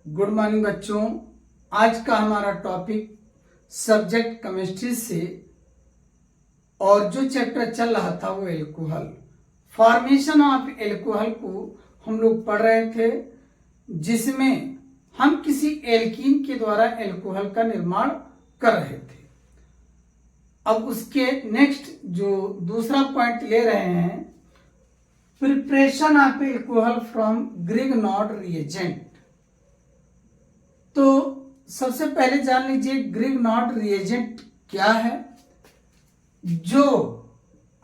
Good morning बच्चों। आज का हमारा टॉपिक सब्जेक्ट केमिस्ट्री से और जो चैप्टर चल रहा था वो एल्कोहल, फॉर्मेशन ऑफ एल्कोहल को हम लोग पढ़ रहे थे, जिसमें हम किसी एल्कीन के द्वारा एल्कोहल का निर्माण कर रहे थे। अब उसके नेक्स्ट जो दूसरा पॉइंट ले रहे हैं, preparation of alcohol from Grignard reagent. तो सबसे पहले जान लीजिए ग्रिग्नॉड रिएजेंट क्या है। जो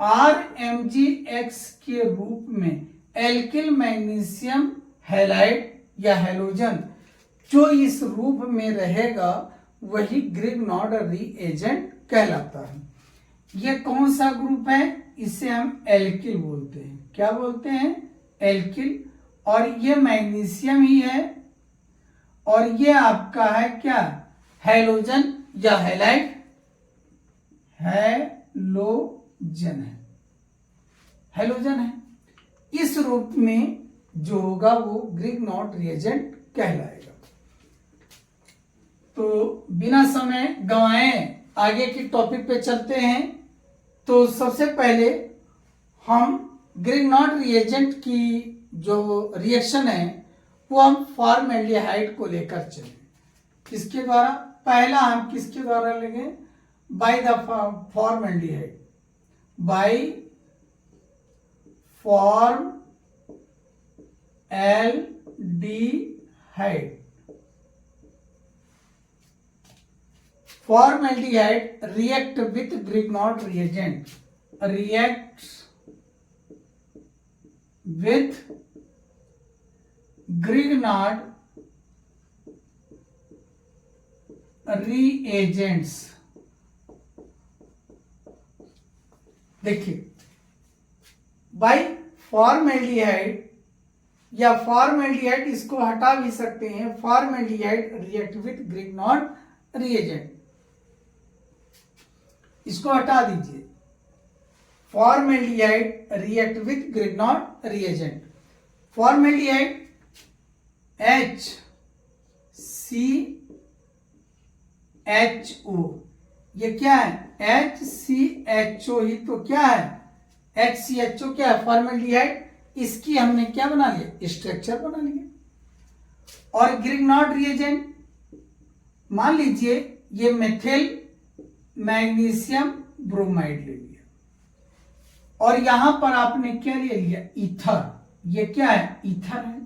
RMgX के रूप में एल्किल मैग्नीशियम हैलाइड या हैलोजन जो इस रूप में रहेगा वही ग्रिग्नॉड रिएजेंट कहलाता है। यह कौन सा ग्रुप है? इसे हम एल्किल बोलते हैं। क्या बोलते हैं? एल्किल। और ये मैग्नीशियम ही है और ये आपका है क्या? हैलोजन या हैलाइड, हैलोजन है, हैलोजन है। इस रूप में जो होगा वो ग्रिग्नॉड रिएजेंट कहलाएगा। तो बिना समय गंवाए आगे के टॉपिक पे चलते हैं। तो सबसे पहले हम ग्रिग्नॉड रिएजेंट की जो रिएक्शन है वो हम फॉर्मल्डिहाइड को लेकर चले। किसके द्वारा? पहला हम किसके द्वारा लेंगे? By the formaldehyde, by formaldehyde. Formaldehyde react with Grignard reagent, reacts with Grignard reagents। देखिए, बाई फॉर्मल्डिहाइड या फॉर्मल्डिहाइड इसको हटा भी सकते हैं। Formaldehyde react with Grignard reagent, इसको हटा दीजिए। Formaldehyde react with Grignard reagent. Formaldehyde HCHO, ये क्या है? HCHO ही तो क्या है? HCHO क्या है? फॉर्मल्डिहाइड। इसकी हमने क्या बना लिया? स्ट्रक्चर बना लिया। और ग्रिग्नॉड रिएजेंट मान लीजिए ये मेथिल मैग्नीशियम ब्रोमाइड ले लिया और यहां पर आपने क्या ले लिया? ईथर। ये क्या है? ईथर है,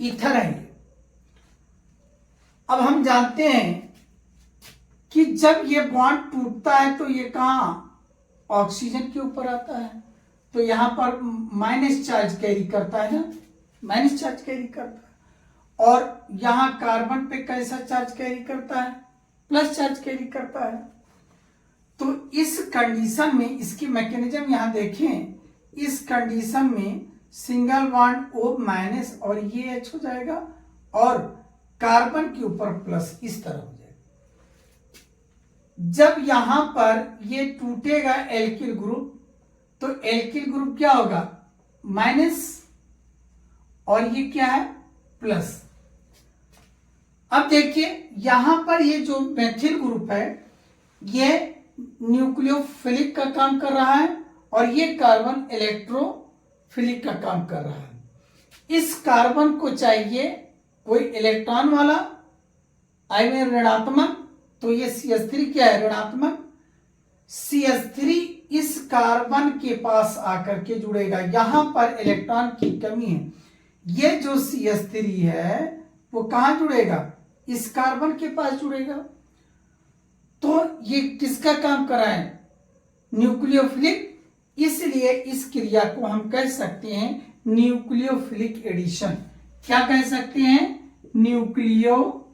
ईथर है ये। अब हम जानते हैं कि जब ये बॉन्ड टूटता है तो ये कहां? ऑक्सीजन के ऊपर आता है। तो यहां पर माइनस चार्ज कैरी करता है ना, माइनस चार्ज कैरी करता है। और यहां कार्बन पे कैसा चार्ज कैरी करता है? प्लस चार्ज कैरी करता है। तो इस कंडीशन में इसकी मैकेनिज्म यहां देखें, इस कंडीशन में सिंगल बॉन्ड O माइनस और ये H हो जाएगा और कार्बन के ऊपर प्लस इस तरह हो जाएगा। जब यहां पर ये टूटेगा एल्किल ग्रुप, तो एल्किल ग्रुप क्या होगा? माइनस और ये क्या है? प्लस। अब देखिए यहां पर ये जो मेथिल ग्रुप है ये न्यूक्लियोफिलिक का काम कर रहा है और ये कार्बन इलेक्ट्रोफिलिक का काम कर रहा है। इस कार्बन को चाहिए कोई इलेक्ट्रॉन वाला, आई मीन ऋणात्मक, तो ये CH3 क्या है? ऋणात्मक। CH3 इस कार्बन के पास आकर के जुड़ेगा। यहां पर इलेक्ट्रॉन की कमी है। ये जो CH3 है वो कहां जुड़ेगा? इस कार्बन के पास जुड़ेगा। तो ये किसका काम कर रहा है? न्यूक्लियोफिलिक। इसलिए इस क्रिया को हम कह सकते हैं न्यूक्लियोफिलिक एडिशन। क्या कह सकते हैं? न्यूक्लियोफिलिक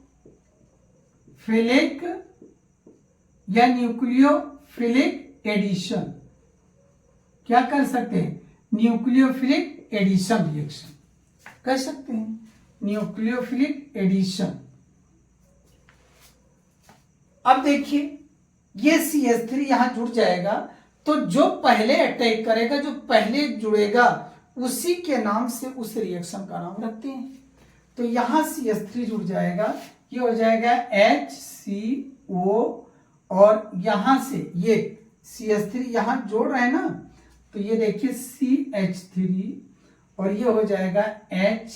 या न्यूक्लियोफिलिक एडिशन। क्या कर सकते हैं? न्यूक्लियोफिलिक एडिशन रिएक्शन कह सकते हैं, न्यूक्लियोफिलिक एडिशन। अब देखिए ये CH3 यहां जुड़ जाएगा तो जो पहले अटैक करेगा, जो पहले जुड़ेगा, उसी के नाम से उस रिएक्शन का नाम रखते हैं। तो यहां CH3 जुड़ जाएगा, ये हो जाएगा HCO, और यहां से ये CH3 यहां जोड़ रहे हैं ना, तो ये देखिए CH3, और ये हो जाएगा H,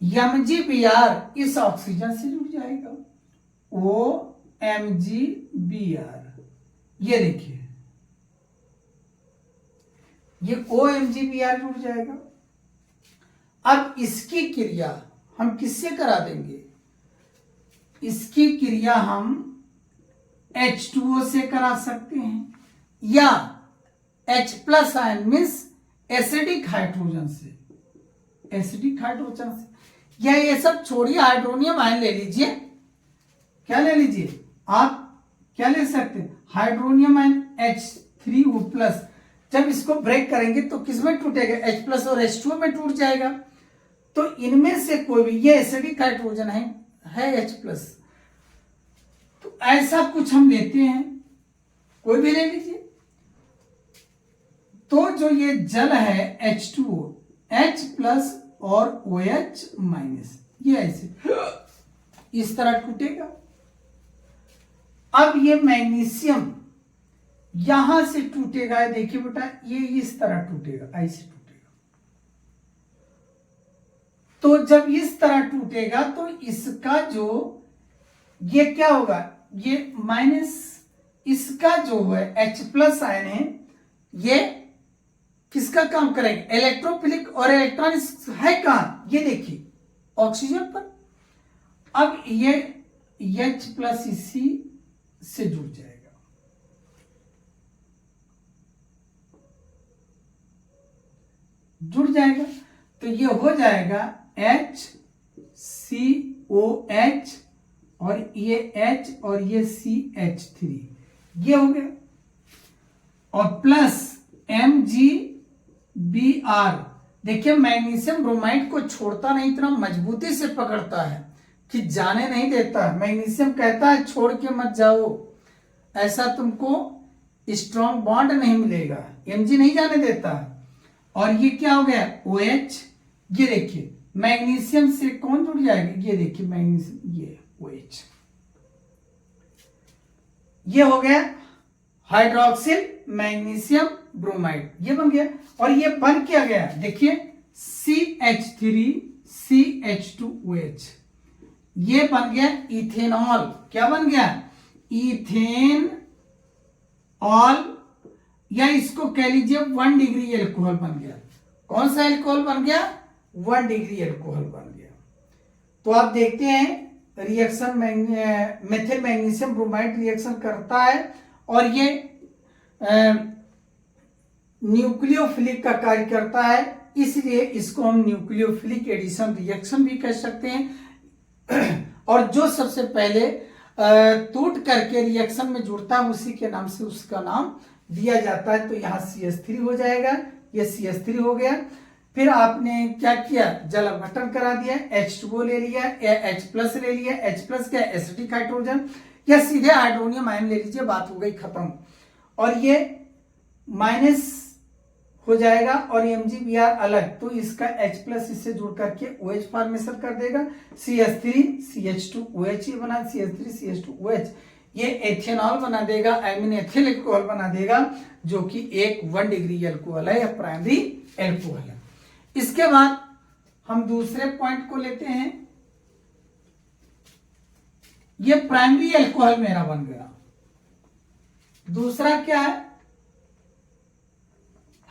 MgBr इस ऑक्सीजन से जुड़ जाएगा, OMgBr, ये देखिए ये OMgBr जुड़ जाएगा। अब इसकी क्रिया हम किससे करा देंगे? इसकी क्रिया हम H2O से करा सकते हैं, या H+ ion means acidic hydrogen से, एसिडिक हाइड्रोजन से, या ये सब छोड़िए, हाइड्रोनियम आयन ले लीजिए। क्या ले लीजिए आप? क्या ले सकते हैं? Hydronium ion H3O+। जब इसको ब्रेक करेंगे तो किसमें टूटेगा? H+ और H2O में टूट जाएगा। तो इनमें से कोई भी, ये एसिडिक हाइड्रोजन है H+, तो ऐसा कुछ हम लेते हैं, कोई भी ले लीजिए। तो जो ये जल है H2O, H+ और OH-, ये ऐसे इस तरह टूटेगा। अब ये मैग्नीशियम यहां से टूटेगा, देखिए बेटा, ये इस तरह टूटेगा, ऐसे टूटेगा। तो जब इस तरह टूटेगा तो इसका जो ये क्या होगा? ये माइनस, इसका जो है H+ आयन है, ये किसका काम करेगा? इलेक्ट्रोफिलिक, और इलेक्ट्रॉन है कहां? ये देखिए ऑक्सीजन पर। अब ये H+ इसी से जुड़ जाएगा, जुड़ जाएगा, तो ये हो जाएगा HCOH, और ये H और ये CH3, ये हो गया, और प्लस MgBr। देखिए मैग्नीशियम ब्रोमाइड को छोड़ता नहीं, इतना मजबूती से पकड़ता है कि जाने नहीं देता। मैग्नीशियम कहता है छोड़ के मत जाओ, ऐसा तुमको स्ट्रॉन्ग बॉन्ड नहीं मिलेगा, Mg नहीं जाने देता। और ये क्या हो गया? OH, ये देखिए मैग्नीशियम से कौन जुड़ जाएगा? ये देखिए मैग्नीशियम, ये OH, ये हो गया हाइड्रोक्सिल मैग्नीशियम ब्रोमाइड, ये बन गया। और ये बन क्या गया? देखिए CH3CH2OH, ये बन गया इथेनॉल। क्या बन गया? इथेनॉल, या इसको कह लीजिए 1 डिग्री एल्कोहल बन गया। कौन सा एल्कोहल बन गया? 1 डिग्री एल्कोहल बन गया। तो आप देखते हैं reaction, methyl magnesium bromide reaction करता है, और ये न्यूक्लियोफिलिक का कार्य करता है, इसलिए इसको हम न्यूक्लियोफिलिक एडिशन रिएक्शन भी कह सकते हैं। और जो सबसे पहले टूट करके रिएक्शन में जुड़ता है, उसी के नाम से उसका नाम दिया जाता है। तो यहाँ CH3 हो जाएगा, ये CH3 हो गया। फिर आपने क्या किया? जल अपघटन करा दिया, H2O ले लिया, H+ ले लिया, H+ क्या? एसिडिक हाइड्रोजन, या सीधे हाइड्रोनियम आयन ले लीजिए, बात हो गई खत्म। और ये माइनस हो जाएगा, और MgBr अलग, तो इसका H+ इससे जुड़ करके OH फॉर्मेशन कर देगा, CH3CH2OH ये बना, CH3CH2OH ये एथेनॉल बना देगा, अमीन एथिल एल्कोहल बना देगा, जो कि एक 1 डिग्री एल्कोहल है, या प्राइमरी एल्कोहल है। इसके बाद हम दूसरे पॉइंट को लेते हैं। ये प्राइमरी एल्कोहल मेरा बन गया। दूसरा क्या है?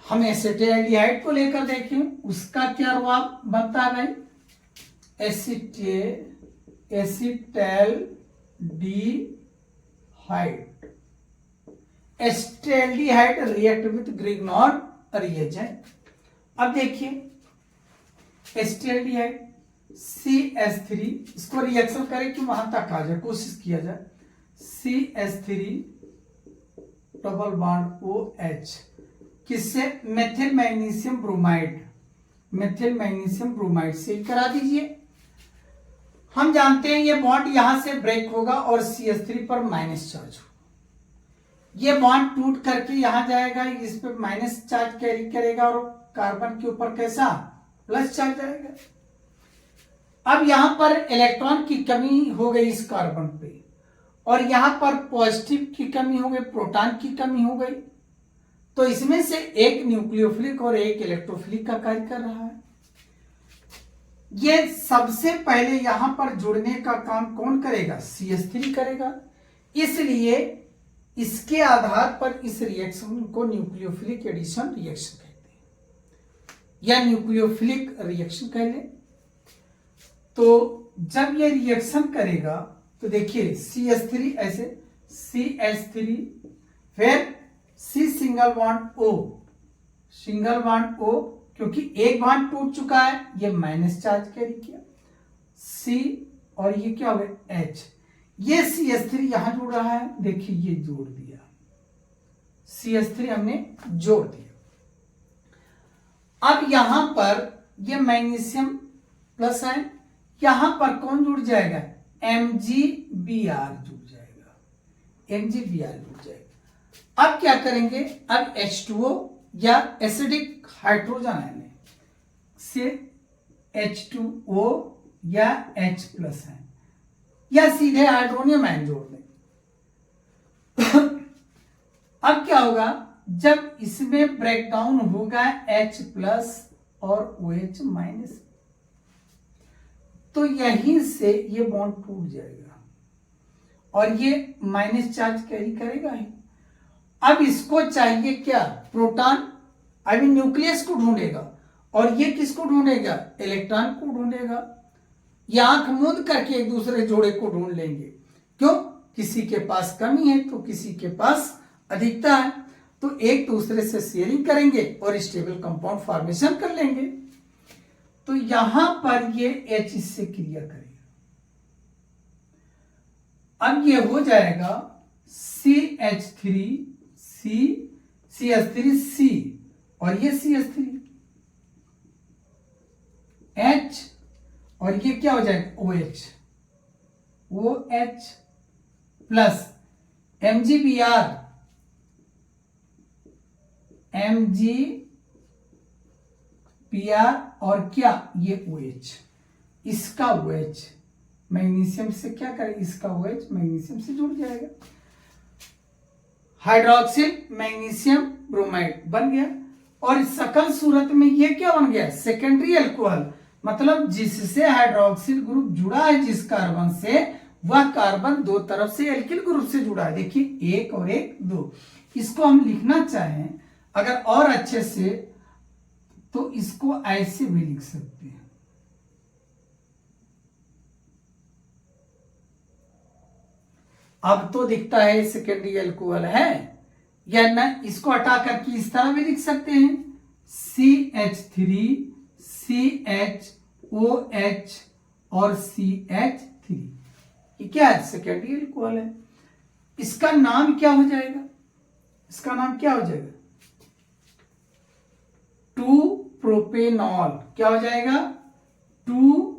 हम एसिटाल्डिहाइड को लेकर देखें, उसका क्या रुआब बनता है भाई? Acetaldehyde react with Grignard reagent. अब देखिए एसिटाल्डिहाइड CH3, इसको रिएक्शन करें कि वहां तक आ जाए, कोशिश किया जाए। CH3 डबल बॉन्ड OH, किससे? Methyl magnesium bromide, methyl magnesium bromide से करा दीजिए। हम जानते हैं ये बॉन्ड यहां से ब्रेक होगा और CH3 पर माइनस चार्ज होगा। ये बॉन्ड टूट करके यहां जाएगा, इस पे माइनस चार्ज कैरी करेगा, और कार्बन के ऊपर कैसा? प्लस चार्ज आएगा। अब यहां पर इलेक्ट्रॉन की कमी हो गई इस कार्बन पे, और यहां पर पॉजिटिव की कमी हो गई, प्रोटॉन की कमी हो गई, तो इसमें से एक न्यूक्लियोफिलिक और एक इलेक्ट्रोफिलिक का कार्य कर रहा है। ये सबसे पहले यहां पर जुड़ने का काम कौन करेगा? CH3 करेगा। इसलिए इसके आधार पर इस रिएक्शन को न्यूक्लियोफिलिक एडिशन रिएक्शन कहते हैं, या न्यूक्लियोफिलिक रिएक्शन कह लें। तो जब ये रिएक्शन करेगा तो देखिए CH3 ऐसे, CH3, फिर C single bond O, single bond O, क्योंकि एक बॉन्ड टूट चुका है, ये माइनस चार्ज कैरी किया, C, और ये क्या हो गया H। ये CH3 यहां जुड़ रहा है, देखिए ये जोड़ दिया, CH3 हमने जोड़ दिया। अब यहां पर ये मैग्नीशियम प्लस है, यहां पर कौन जुड़ जाएगा? MgBr जुड़ जाएगा, MgBr जुड़ जाएगा। अब क्या करेंगे? अब H2O या एसिडिक हाइड्रोजन आयन से H2O या H प्लस है, या सीधे हाइड्रोनियम आयन जोड़ दें। अब क्या होगा? जब इसमें ब्रेकडाउन होगा H प्लस और OH माइनस, तो यहीं से ये बॉन्ड टूट जाएगा और ये माइनस चार्ज कैरी करेगा ही। अब इसको चाहिए क्या? प्रोटॉन। अभी न्यूक्लियस को ढूंढेगा, और ये किसको ढूंढेगा? इलेक्ट्रॉन को ढूंढेगा। ये आंख मूंद करके एक दूसरे जोड़े को ढूंढ लेंगे। क्यों? किसी के पास कमी है तो किसी के पास अधिकता है, तो एक दूसरे से शेयरिंग करेंगे और स्टेबल कंपाउंड फॉर्मेशन कर लेंगे। तो यहां पर ये H इससे क्रिया करेगा। अब ये हो जाएगा CH3 CH3C, और ये CH3 H, और ये क्या हो जाएगा? OH प्लस MgBr, और क्या? ये OH, इसका OH मैग्नीशियम से क्या करे? इसका OH मैग्नीशियम से जुड़ जाएगा, हाइड्रोक्सिल मैग्नीशियम ब्रोमाइड बन गया। और इस सकल सूरत में ये क्या बन गया? सेकेंडरी अल्कोहल, मतलब जिससे हाइड्रोक्सिल ग्रुप जुड़ा है जिस कार्बन से, वह कार्बन दो तरफ से एल्किल ग्रुप से जुड़ा है। देखिए 1 और 1 2। इसको हम लिखना चाहें अगर और अच्छे से, तो इसको ऐसे भी लिख सकते हैं। अब तो दिखता है सेकेंडरी अल्कोहल है, या ना इसको हटा करके इस तरह भी लिख सकते हैं, CH3 CHOH और CH3। ये क्या है? सेकेंडरी अल्कोहल है। इसका नाम क्या हो जाएगा? इसका नाम क्या हो जाएगा? 2 प्रोपेनॉल। क्या हो जाएगा? 2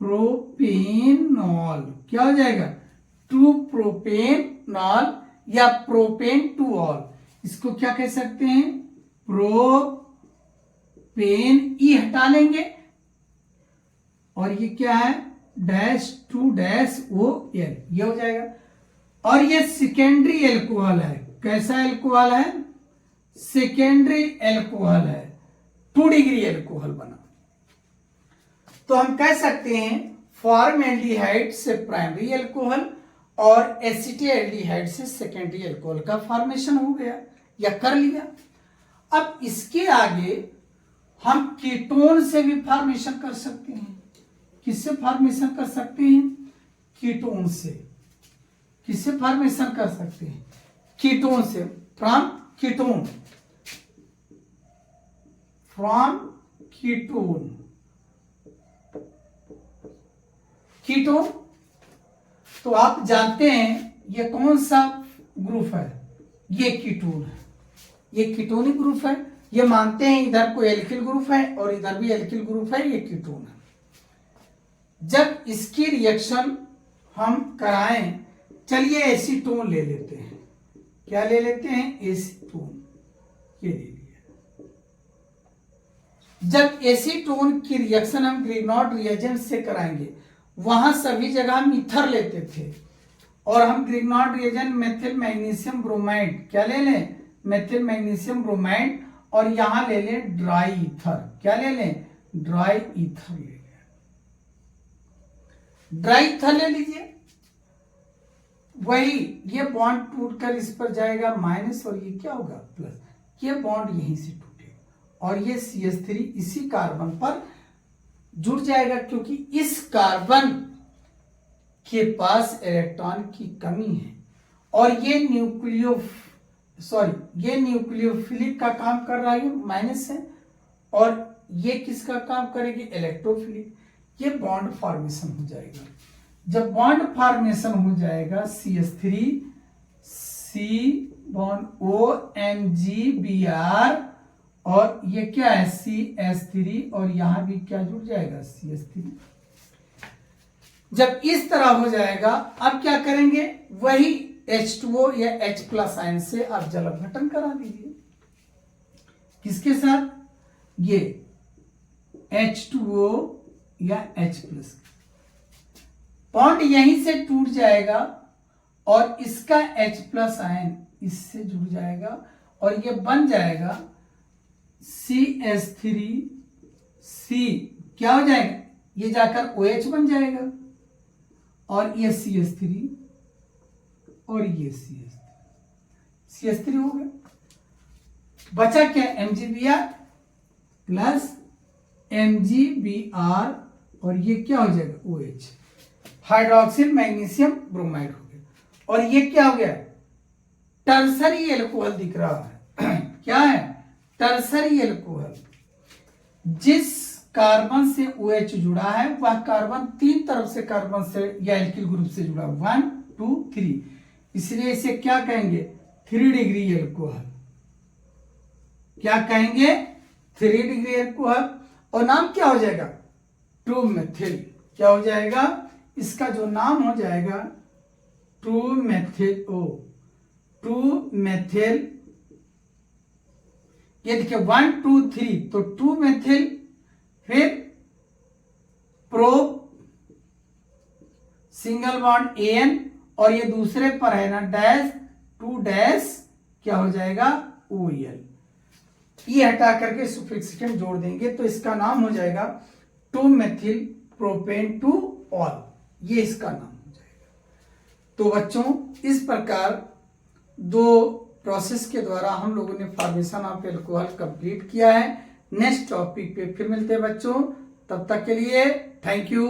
प्रोपेनॉल। क्या हो जाएगा? 2 प्रोपेनॉल या प्रोपेन टू ऑल। इसको क्या कह सकते हैं? प्रोपेन, ई हटा लेंगे, और ये क्या है? -2-OL, ये हो जाएगा। और ये सेकेंडरी एल्कोहल है। कैसा एल्कोहल है? सेकेंडरी एल्कोहल है, 2 डिग्री एल्कोहल बना। तो हम कह सकते हैं फॉर्मल्डिहाइड से प्राइमरी एल्कोहल और एसिटाल्डिहाइड से सेकेंडरी एल्कोहल का फॉर्मेशन हो गया या कर लिया। अब इसके आगे हम कीटोन से भी फॉर्मेशन कर सकते हैं। किससे फॉर्मेशन कर सकते हैं? कीटोन से। किससे फॉर्मेशन कर सकते हैं? कीटोन से। From ketone, from ketone. Ketone तो आप जानते हैं ये कौन सा ग्रुप है? ये कीटोन है, ये कीटोनिक ग्रुप है। ये मानते हैं इधर कोई एल्किल ग्रुप है और इधर भी एल्किल ग्रुप है, ये कीटोन है। जब इसकी रिएक्शन हम कराएं, चलिए एसीटोन ले लेते हैं। क्या ले लेते हैं? एसीटोन। ये ले लिया। जब एसीटोन की रिएक्शन हम ग्रिग्नॉड रिएजेंट से कराएंगे, वहां सभी जगह हम ईथर लेते थे, और हम ग्रिग्नॉड रिएजेंट मेथिल मैग्नीशियम ब्रोमाइड क्या ले लें, मेथिल मैग्नीशियम ब्रोमाइड, और यहां ले लें ड्राई ईथर, क्या ले लें, ड्राई ईथर ले लें, ड्राई ईथर ले लीजिए। वही ये बॉन्ड टूटकर इस पर जाएगा माइनस, और ये क्या होगा प्लस, ये बॉन्ड यहीं से टूटेगा और ये CH3 इसी कार्बन पर जुड़ जाएगा, क्योंकि इस कार्बन के पास इलेक्ट्रॉन की कमी है, और ये न्यूक्लियोफिलिक का काम कर रहा है, माइनस है, और ये किसका काम करेगी, इलेक्ट्रोफिलिक। ये बॉन्ड फॉर्मेशन हो जाएगा। जब बॉन्ड फॉर्मेशन हो जाएगा CH3 C bond O MgBr, और ये क्या है CH3, और यहां भी क्या जुड़ जाएगा CH3। जब इस तरह हो जाएगा, अब क्या करेंगे, वही H2O या H प्लस आयन से आप जल अपघटन करा दीजिए। किसके साथ, ये H2O या H प्लस, बॉन्ड यहीं से टूट जाएगा और इसका H प्लस आयन इससे जुड़ जाएगा, और ये बन जाएगा CH3 C, क्या हो जाएगा, ये जाकर OH बन जाएगा, और ये CH3 और ये CH3 हो गया। बचा क्या, MgBr प्लस MgBr, और ये क्या हो जाएगा OH, हाइड्रोक्सिल मैग्नीशियम ब्रोमाइड हो गया। और ये क्या हो गया, टर्सरी एल्कोहल दिख रहा है क्या है, टर्सरी एल्कोहल। जिस कार्बन से OH जुड़ा है वह कार्बन तीन तरफ से कार्बन से या एल्किल ग्रुप से जुड़ा, 1 2 3, इसलिए इसे क्या कहेंगे, 3 डिग्री एल्कोहल। क्या कहेंगे, 3 डिग्री एल्कोहल, और नाम क्या हो जाएगा, 2 मेथिल, क्या हो जाएगा, इसका जो नाम हो जाएगा 2 मेथिल O, 2 मेथिल, ये देखिए 1 2 3, तो 2 मेथिल, फिर प्रो सिंगल बॉन्ड AN, और ये दूसरे पर है ना डैश, 2 डैश, क्या हो जाएगा OEL। ये हटा करके सुफिक्स जोड़ देंगे तो इसका नाम हो जाएगा 2 मेथिल प्रोपेन 2 ऑल, ये इसका नाम हो जाएगा। तो बच्चों, इस प्रकार दो प्रोसेस के द्वारा हम लोगों ने फॉर्मेशन ऑफ एल्कोहल कंप्लीट किया है। नेक्स्ट टॉपिक पे फिर मिलते हैं बच्चों, तब तक के लिए थैंक यू।